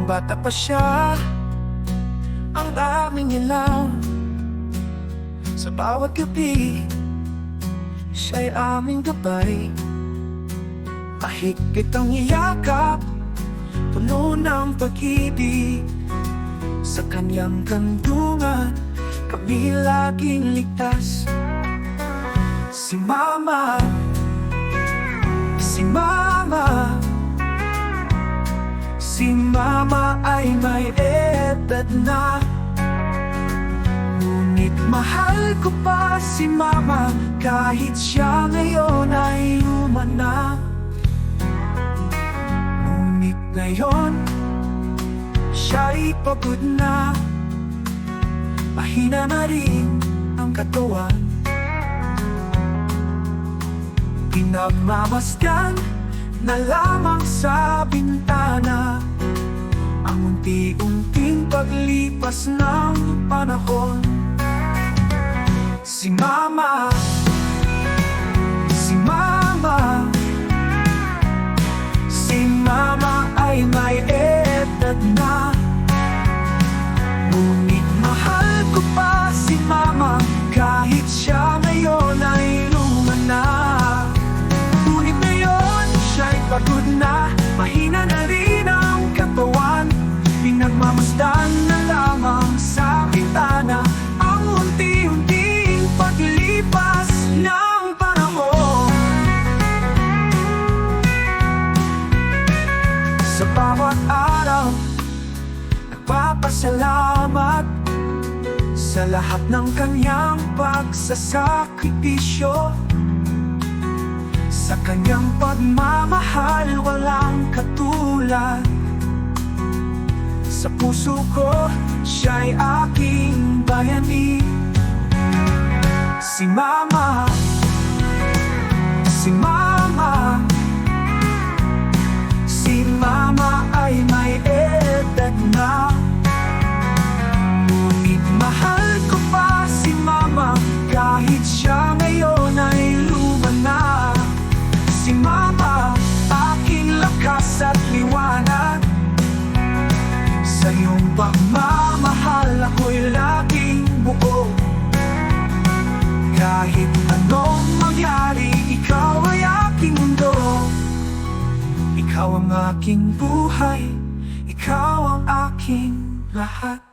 Nung bata pa siya, ang aming ilaw. Sa bawat gabi, siya'y aming gabay. Mahigpit ang iyakap, puno ng pag-ibig. Sa kanyang kandungan, kami laging ligtas. Si Mama, si Mama, si Mama ay may edad na. Ngunit mahal ko pa si Mama, kahit siya ngayon ay luma na. Ngunit ngayon, siya'y pagod na. Mahina na rin ang katawan. Pinagmamasdan na lamang sa bintana ang unti-unting paglipas ng panahon. Si Mama, si Mama, si Mama ay may edad na. Ngunit mahal ko pa si Mama, kahit siya ngayon ay luma na. Ngunit ngayon siya'y pagod na, mahina na rin ang katawan. Pinagmamasdan na lamang sa bintana ang unti-unting paglipas ng panahon. Sa bawat araw, nagpapasalamat sa lahat ng kanyang pagsasakripisyo. Sa kanyang pagmamahal walang katulad. Sa puso ko, siya'y aking bayani. Si Mama, si Mama, si Mama ay may edad na. Ngunit mahal ko pa si Mama, kahit siya ngayon ay luma na. Si Mama, aking lakas at liwanag. Sa iyong pagmamahal ako'y laging buo. Kahit anong mangyari, ikaw ay aking mundo. Ikaw ang aking buhay, ikaw ang aking lahat.